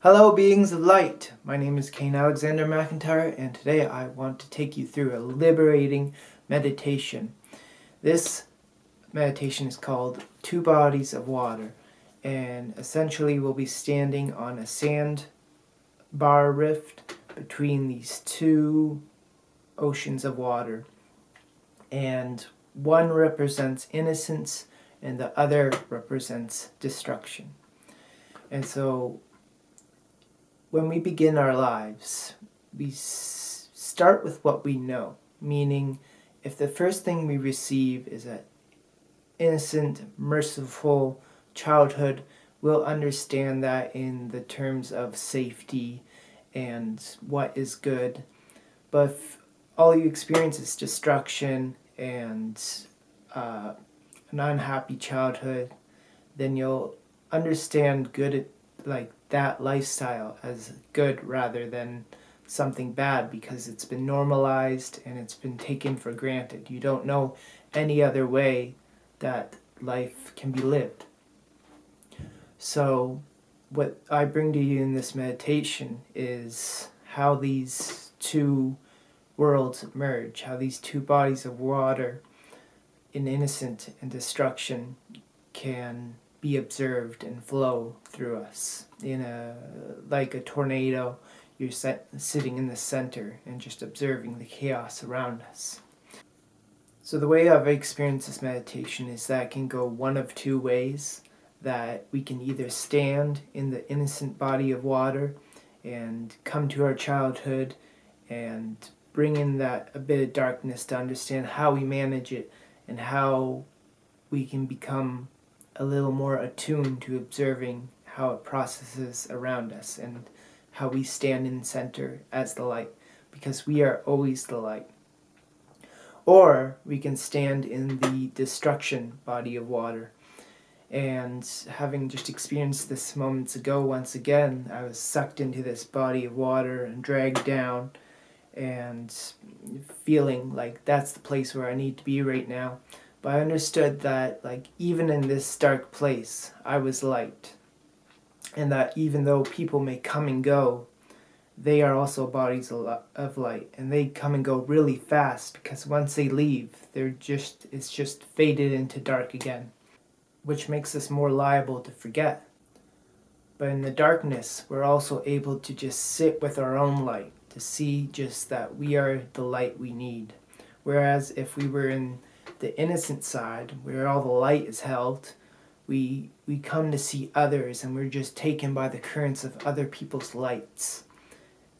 Hello beings of light, my name is Kane Alexander McIntyre and today I want to take you through a liberating meditation. This meditation is called Two Bodies of Water, and essentially we'll be standing on a sand bar rift between these two oceans of water, and one represents innocence and the other represents destruction. And so when we begin our lives, we start with what we know, meaning if the first thing we receive is an innocent, merciful childhood, we'll understand that in the terms of safety and what is good. But if all you experience is destruction and an unhappy childhood, then you'll understand good, like that lifestyle, as good rather than something bad, because it's been normalized and it's been taken for granted. You don't know any other way that life can be lived. So what I bring to you in this meditation is how these two worlds merge, how these two bodies of water in innocence and destruction can be observed and flow through us. Like a tornado, you're sitting in the center and just observing the chaos around us. So the way I've experienced this meditation is that it can go one of two ways. That we can either stand in the innocent body of water and come to our childhood and bring in that a bit of darkness to understand how we manage it and how we can become a little more attuned to observing how it processes around us and how we stand in center as the light, because we are always the light. Or we can stand in the destruction body of water. And having just experienced this moments ago, once again, I was sucked into this body of water and dragged down and feeling like that's the place where I need to be right now. But I understood that, like, even in this dark place, I was light. And that even though people may come and go, they are also bodies of light. And they come and go really fast, because once they leave, it's just faded into dark again, which makes us more liable to forget. But in the darkness, we're also able to just sit with our own light, to see just that we are the light we need. Whereas if we were in the innocent side, where all the light is held, we come to see others and we're just taken by the currents of other people's lights.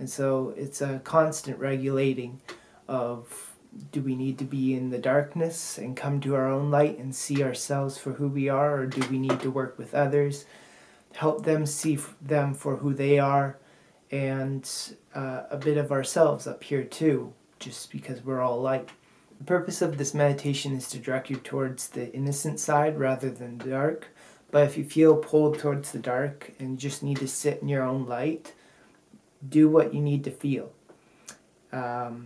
And so it's a constant regulating of, do we need to be in the darkness and come to our own light and see ourselves for who we are, or do we need to work with others, help them see them for who they are, and a bit of ourselves up here too, just because we're all light. The purpose of this meditation is to direct you towards the innocent side rather than the dark. But if you feel pulled towards the dark and you just need to sit in your own light, do what you need to feel. But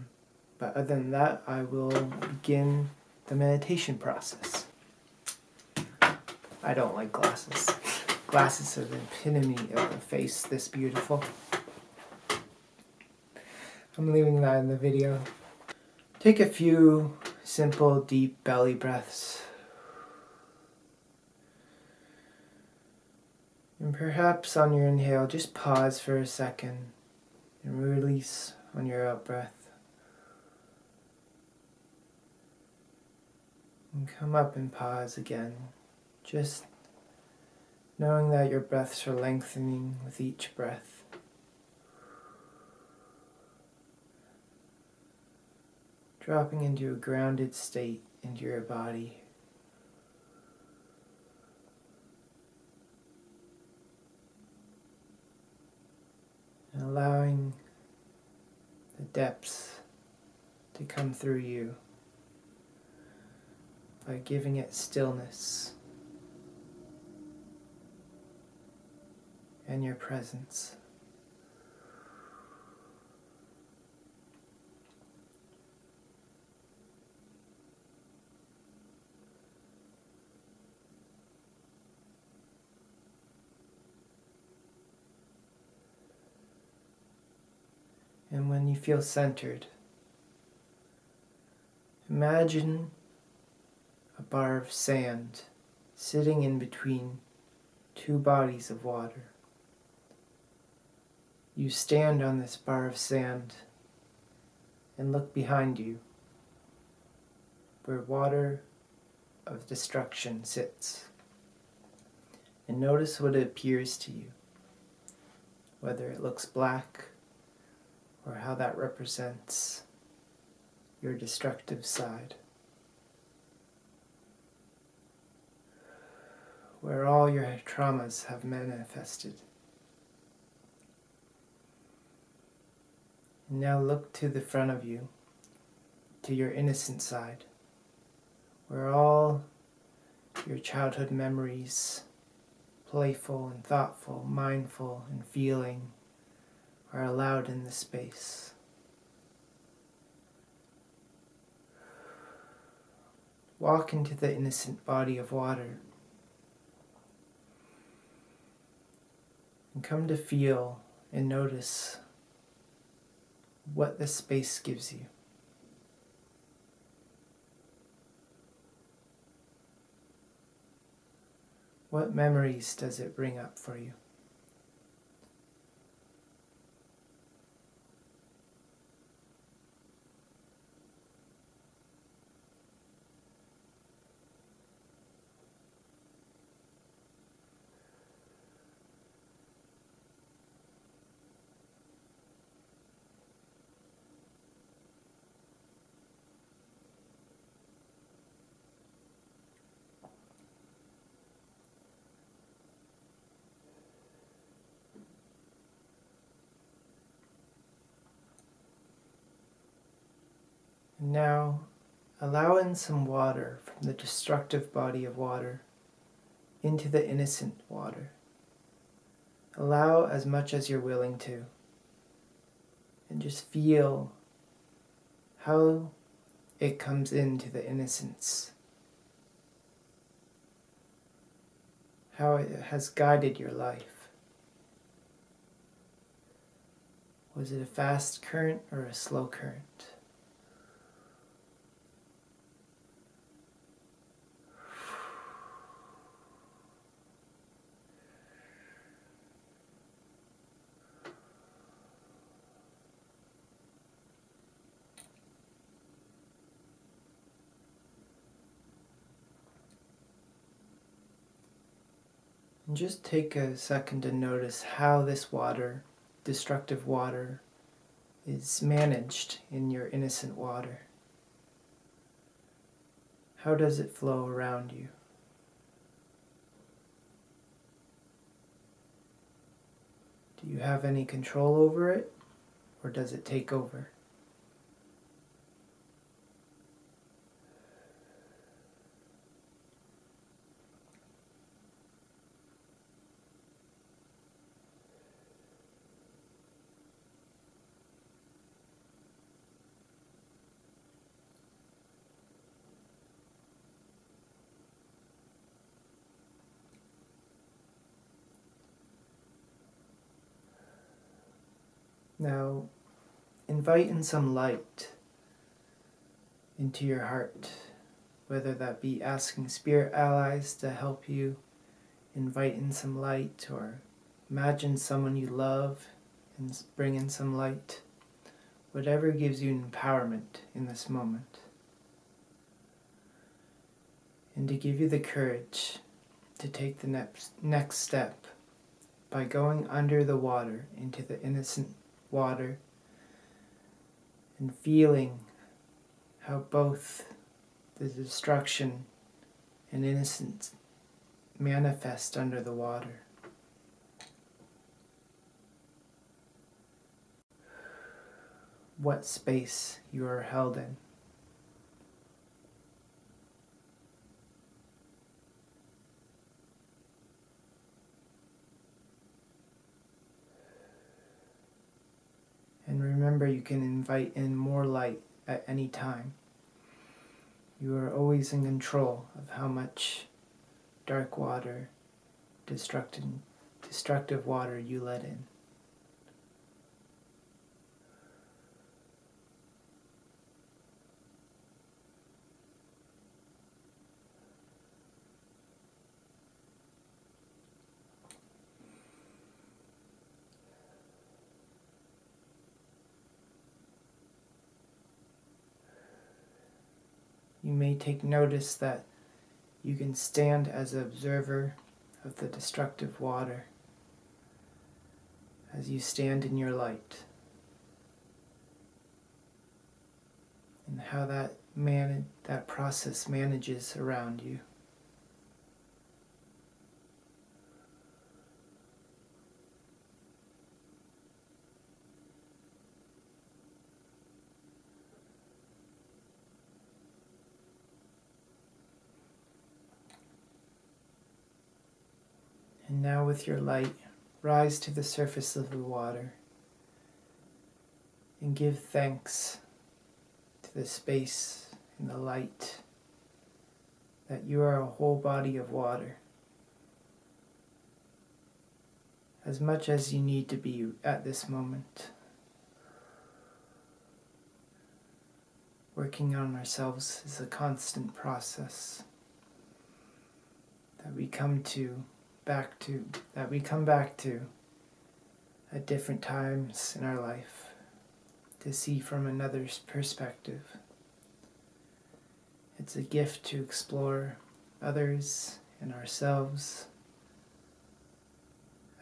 other than that, I will begin the meditation process. I don't like glasses. Glasses are the epitome of a face this beautiful. I'm leaving that in the video. Take a few simple, deep belly breaths. And perhaps on your inhale, just pause for a second and release on your out breath. And come up and pause again, just knowing that your breaths are lengthening with each breath. Dropping into a grounded state into your body. And allowing the depths to come through you by giving it stillness and your presence. when you feel centered, imagine a bar of sand sitting in between two bodies of water. You stand on this bar of sand and look behind you, where water of destruction sits, and notice what it appears to you, whether it looks black or how that represents your destructive side, where all your traumas have manifested. And now look to the front of you, to your innocent side, where all your childhood memories, playful and thoughtful, mindful and feeling, are allowed in this space. Walk into the innocent body of water and come to feel and notice what this space gives you. What memories does it bring up for you? And now, allow in some water from the destructive body of water into the innocent water. Allow as much as you're willing to, and just feel how it comes into the innocence, how it has guided your life. Was it a fast current or a slow current? And just take a second to notice how this water, destructive water, is managed in your innocent water. How does it flow around you? Do you have any control over it, or does it take over? Now, invite in some light into your heart, whether that be asking spirit allies to help you invite in some light, or imagine someone you love and bring in some light. Whatever gives you empowerment in this moment. And to give you the courage to take the next step by going under the water into the innocent water and feeling how both the destruction and innocence manifest under the water. What space you are held in. And remember, you can invite in more light at any time. You are always in control of how much dark water, destructive water you let in. you may take notice that you can stand as an observer of the destructive water as you stand in your light, and how that process manages around you. And now with your light, rise to the surface of the water and give thanks to the space and the light that you are a whole body of water, as much as you need to be at this moment. Working on ourselves is a constant process that we come back to at different times in our life to see from another's perspective. It's a gift to explore others and ourselves,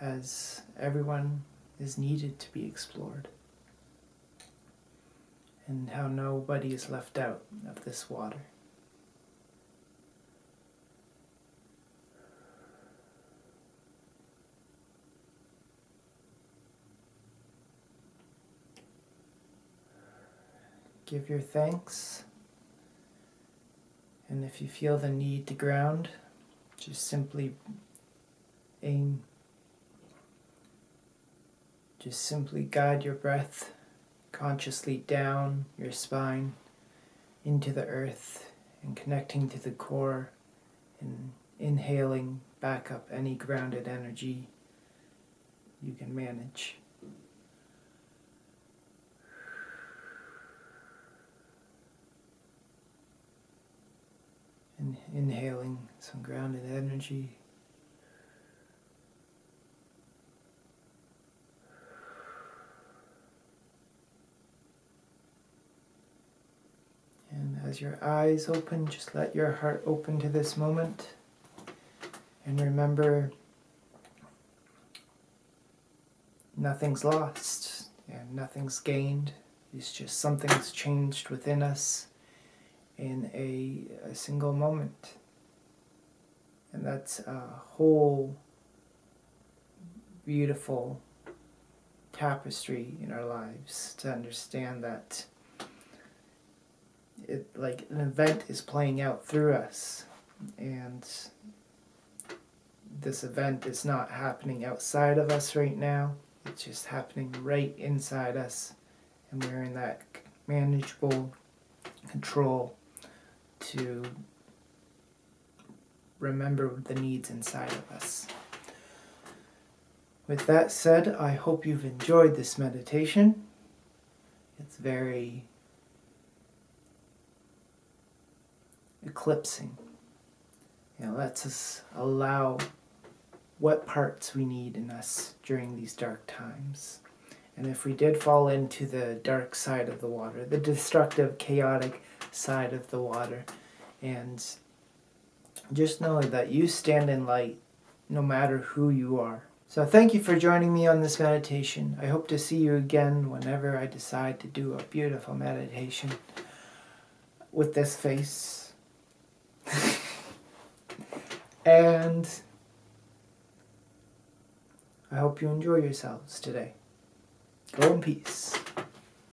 as everyone is needed to be explored, and how nobody is left out of this water. Give your thanks, and if you feel the need to ground, just simply guide your breath consciously down your spine into the earth and connecting to the core and inhaling back up any grounded energy you can manage. And inhaling some grounded energy. And as your eyes open, just let your heart open to this moment. And remember, nothing's lost and nothing's gained. It's just something's changed within us in a single moment. And that's a whole beautiful tapestry in our lives to understand that like an event is playing out through us, and this event is not happening outside of us right now. It's just happening right inside us, and we're in that manageable control to remember the needs inside of us. With that said, I hope you've enjoyed this meditation. It's very eclipsing. It lets us allow what parts we need in us during these dark times. And if we did fall into the dark side of the water, the destructive, chaotic side of the water, and just know that you stand in light no matter who you are. So thank you for joining me on this meditation. I hope to see you again whenever I decide to do a beautiful meditation with this face. And I hope you enjoy yourselves today. Go in peace.